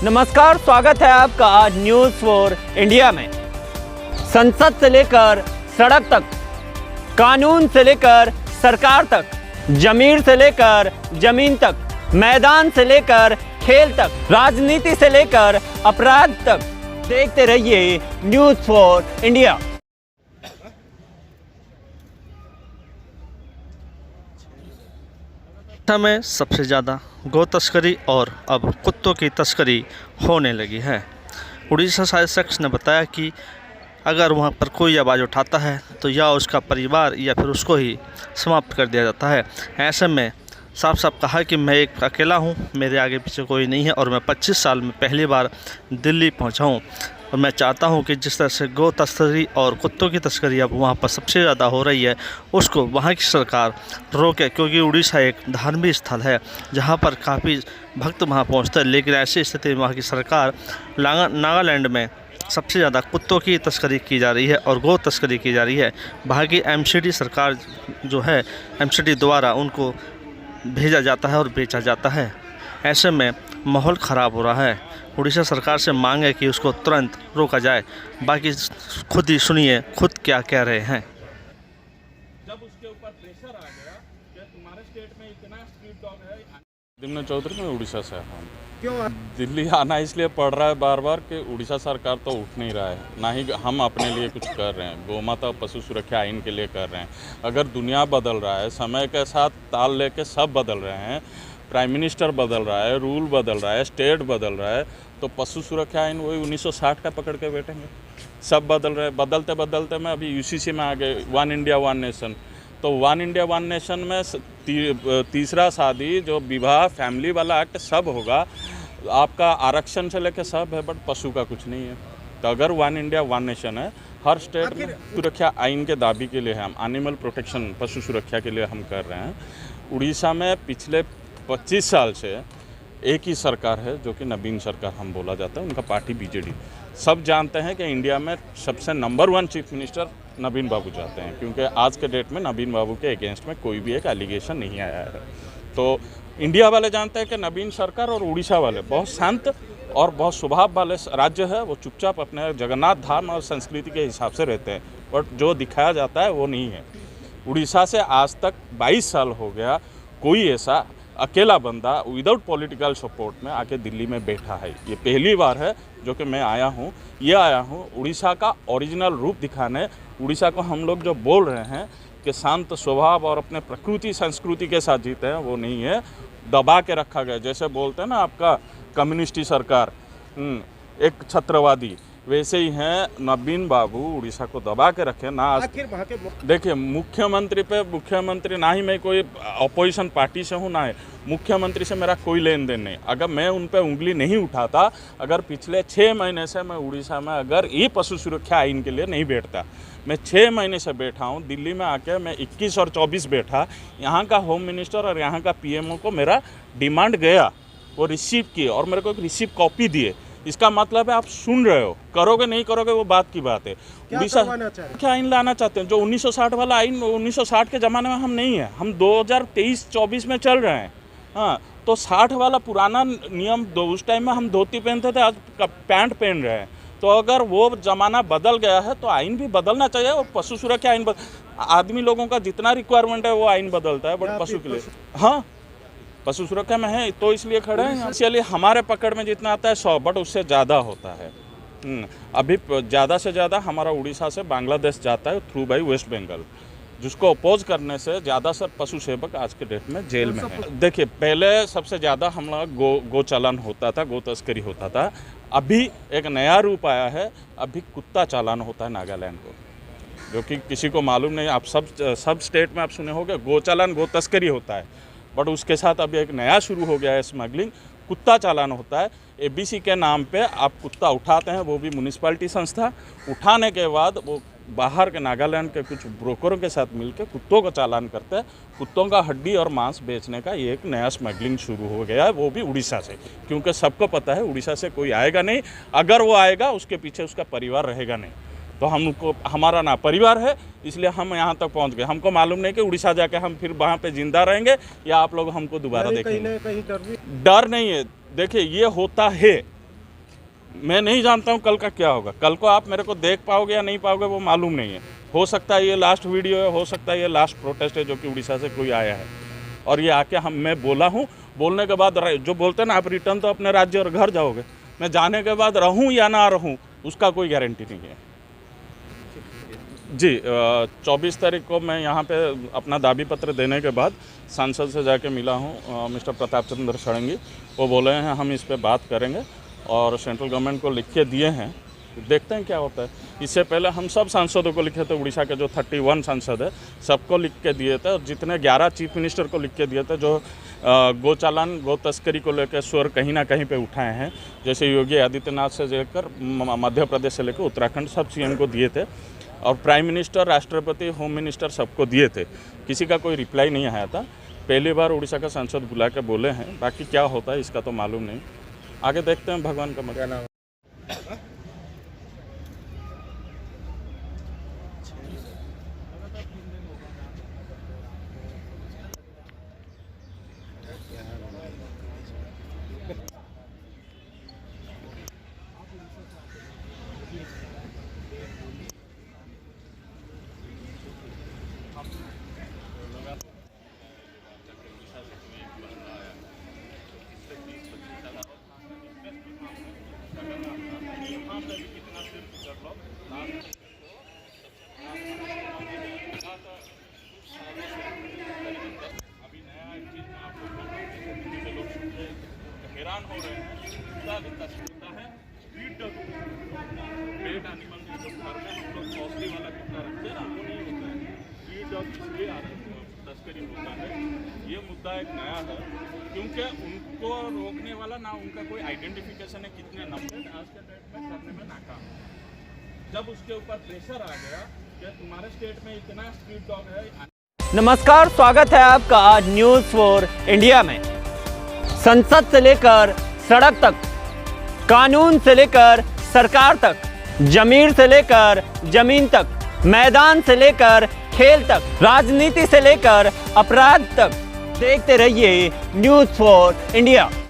नमस्कार, स्वागत है आपका आज न्यूज़ फॉर इंडिया में। संसद से लेकर सड़क तक, कानून से लेकर सरकार तक, जमीर से लेकर जमीन तक, मैदान से लेकर खेल तक, राजनीति से लेकर अपराध तक, देखते रहिए न्यूज़ फॉर इंडिया। में सबसे ज़्यादा गौ तस्करी और अब कुत्तों की तस्करी होने लगी है। उड़ीसा से शख्स ने बताया कि अगर वहां पर कोई आवाज़ उठाता है तो या उसका परिवार या फिर उसको ही समाप्त कर दिया जाता है। ऐसे में साफ साफ कहा कि मैं एक अकेला हूं, मेरे आगे पीछे कोई नहीं है और मैं 25 साल में पहली बार दिल्ली पहुंचा हूं और मैं चाहता हूं कि जिस तरह से गौ तस्करी और कुत्तों की तस्करी अब वहां पर सबसे ज़्यादा हो रही है उसको वहां की सरकार रोके, क्योंकि उड़ीसा एक धार्मिक स्थल है जहां पर काफ़ी भक्त वहां पहुंचते हैं। लेकिन ऐसी स्थिति में वहां की सरकार नागालैंड में सबसे ज़्यादा कुत्तों की तस्करी की जा रही है और गौ तस्करी की जा रही है। वहाँ की एमसीडी सरकार जो है, एमसीडी द्वारा उनको भेजा जाता है और बेचा जाता है। ऐसे में माहौल ख़राब हो रहा है। उड़ीसा सरकार से मांग है कि उसको तुरंत रोका जाए। बाकी खुद ही सुनिए खुद क्या कह रहे हैं। जब उसके ऊपर प्रेशर आ गया कि तुम्हारे स्टेट में इतना स्ट्रीट डॉग है। दिम्न चौधरी, मैं उड़ीसा से हूँ। क्यों दिल्ली आना इसलिए पड़ रहा है बार बार कि उड़ीसा सरकार तो उठ नहीं रहा है, ना ही हम अपने लिए कुछ कर रहे हैं। गौ माता पशु सुरक्षा आइन के लिए कर रहे हैं। अगर दुनिया बदल रहा है, समय के साथ ताल लेके सब बदल रहे हैं, प्राइम मिनिस्टर बदल रहा है, रूल बदल रहा है, स्टेट बदल रहा है, तो पशु सुरक्षा आइन वही 1960 का पकड़ के बैठेंगे। सब बदल रहे हैं। बदलते बदलते मैं अभी यूसीसी में आ गए, वन इंडिया वन नेशन। तो वन इंडिया वन नेशन में तीसरा शादी जो विवाह फैमिली वाला एक्ट सब होगा, आपका आरक्षण से लेकर सब है, बट पशु का कुछ नहीं है। तो अगर वन इंडिया वन नेशन है, हर स्टेट में सुरक्षा आइन के दाबी के लिए हम एनिमल प्रोटेक्शन पशु सुरक्षा के लिए हम कर रहे हैं। उड़ीसा में पिछले 25 साल से एक ही सरकार है जो कि नवीन सरकार हम बोला जाता है, उनका पार्टी बीजेडी। सब जानते हैं कि इंडिया में सबसे नंबर 1 चीफ मिनिस्टर नवीन बाबू जाते हैं, क्योंकि आज के डेट में नवीन बाबू के अगेंस्ट में कोई भी एक एलिगेशन नहीं आया है। तो इंडिया वाले जानते हैं कि नवीन सरकार और उड़ीसा वाले बहुत शांत और बहुत स्वभाव वाले राज्य है। वो चुपचाप अपने जगन्नाथ धाम और संस्कृति के हिसाब से रहते हैं, बट जो दिखाया जाता है वो नहीं है। उड़ीसा से आज तक 22 साल हो गया, कोई ऐसा अकेला बंदा विदाउट पॉलिटिकल सपोर्ट में आके दिल्ली में बैठा है। ये पहली बार है जो कि मैं आया हूँ। उड़ीसा का ओरिजिनल रूप दिखाने। उड़ीसा को हम लोग जो बोल रहे हैं कि शांत स्वभाव और अपने प्रकृति संस्कृति के साथ जीते हैं, वो नहीं है, दबा के रखा गया। जैसे बोलते हैं ना आपका कम्युनिस्टी सरकार, एक छत्रवादी, वैसे ही हैं नवीन बाबू। उड़ीसा को दबा के रखे ना। देखिए मुख्यमंत्री ना ही मैं कोई अपोजिशन पार्टी से हूँ, ना है मुख्यमंत्री से मेरा कोई लेन देन नहीं। अगर मैं उन पर उंगली नहीं उठाता, अगर पिछले 6 महीने से मैं उड़ीसा में अगर ये पशु सुरक्षा आइन के लिए नहीं बैठता, मैं 6 महीने से बैठा हूँ दिल्ली में आके। मैं 21 और 24 बैठा। यहाँ का होम मिनिस्टर और यहाँ का पीएमओ को मेरा डिमांड गया, वो रिसीव किए और मेरे को एक रिसीव कॉपी दिए। इसका मतलब है आप सुन रहे हो, करोगे नहीं करोगे वो बात की बात है। उड़ीसा क्या आइन लाना चाहते हैं? जो 1960 वाला आइन, 1960 के ज़माने में हम नहीं है, हम 2023-24 में चल रहे हैं। हाँ, तो 60 वाला पुराना नियम उस टाइम में हम धोती पहनते थे, आज पैंट पहन रहे हैं। तो अगर वो ज़माना बदल गया है तो आइन भी बदलना चाहिए। और पशु सुरक्षा आइन आदमी लोगों का जितना रिक्वायरमेंट है वो आइन बदलता है, बट पशु के लिए हाँ पशु सुरक्षा में है तो इसलिए खड़े हैं। इसलिए हमारे पकड़ में जितना आता है 100, बट उससे ज़्यादा होता है। अभी ज़्यादा से ज़्यादा हमारा उड़ीसा से बांग्लादेश जाता है थ्रू बाई वेस्ट बंगाल, जिसको अपोज करने से ज़्यादा सर पशु सेवक आज के डेट में जेल में है। देखिए पहले सबसे ज़्यादा हम लोग गो चालान होता था, गो तस्करी होता था। अभी एक नया रूप आया है, अभी कुत्ता चालान होता है नागालैंड को, जो कि किसी को मालूम नहीं। आप सब स्टेट में आप सुने होंगे गो चालान, गो तस्करी होता है, बट उसके साथ अभी एक नया शुरू हो गया है स्मगलिंग, कुत्ता चालान होता है। एबीसी के नाम पे आप कुत्ता उठाते हैं, वो भी म्यूनिसिपैलिटी संस्था। उठाने के बाद वो बाहर के नागालैंड के कुछ ब्रोकरों के साथ मिलकर कुत्तों का चालान करते हैं। कुत्तों का हड्डी और मांस बेचने का ये एक नया स्मगलिंग शुरू हो गया है, वो भी उड़ीसा से, क्योंकि सबको पता है उड़ीसा से कोई आएगा नहीं। अगर वो आएगा उसके पीछे उसका परिवार रहेगा नहीं। तो हमको हमारा ना परिवार है, इसलिए हम यहाँ तक पहुँच गए। हमको मालूम नहीं कि उड़ीसा जाके हम फिर वहाँ पे जिंदा रहेंगे या आप लोग हमको दोबारा देखेंगे। डर नहीं है। देखिए ये होता है, मैं नहीं जानता हूँ कल का क्या होगा। कल को आप मेरे को देख पाओगे या नहीं पाओगे वो मालूम नहीं है। हो सकता है ये लास्ट वीडियो है, हो सकता है ये लास्ट प्रोटेस्ट है जो कि उड़ीसा से कोई आया है और ये आके मैं बोला हूँ, बोलने के बाद जो बोलते हैं ना आप रिटर्न तो अपने राज्य और घर जाओगे, मैं जाने के बाद रहूँ या ना रहूँ उसका कोई गारंटी नहीं है। जी 24 तारीख को मैं यहाँ पे अपना दाबी पत्र देने के बाद सांसद से जाके मिला हूँ, मिस्टर प्रताप चंद्र षडंगी। वो बोले हैं हम इस पे बात करेंगे और सेंट्रल गवर्नमेंट को लिख के दिए हैं, देखते हैं क्या होता है। इससे पहले हम सब सांसदों को लिखे थे, उड़ीसा के जो 31 सांसद है सबको लिख के दिए थे और जितने 11 चीफ मिनिस्टर को लिख के दिए थे जो गो चालान गो तस्करी को लेकर स्वर कहीं ना कहीं पे उठाए हैं, जैसे योगी आदित्यनाथ से लेकर मध्य प्रदेश से लेकर उत्तराखंड सब सीएम को दिए थे और प्राइम मिनिस्टर, राष्ट्रपति, होम मिनिस्टर सबको दिए थे। किसी का कोई रिप्लाई नहीं आया था। पहली बार उड़ीसा का सांसद बुला के बोले हैं, बाकी क्या होता है इसका तो मालूम नहीं, आगे देखते हैं, भगवान का मर्जी। हैरान हो रहे हैं, होता है स्ट्रीट डॉग, पेट एनिमल जो घर में हम लोग कॉस्टली वाला कुत्ता रखते हैं ना, वो नहीं होता है। स्ट्रीट डॉग इसलिए तस्करी होता है। ये मुद्दा एक नया है क्योंकि उनको रोकने वाला ना उनका कोई आइडेंटिफिकेशन है, कितने नंबर आज के डेट में करने में नाकाम है। जब उसके ऊपर प्रेशर आ गया कि तुम्हारे स्टेट में इतना स्ट्रीट डॉग है। नमस्कार, स्वागत है आपका न्यूज़ फॉर इंडिया में। संसद से लेकर सड़क तक, कानून से लेकर सरकार तक, जमीर से लेकर जमीन तक, मैदान से लेकर खेल तक, राजनीति से लेकर अपराध तक, देखते रहिए न्यूज़ फॉर इंडिया।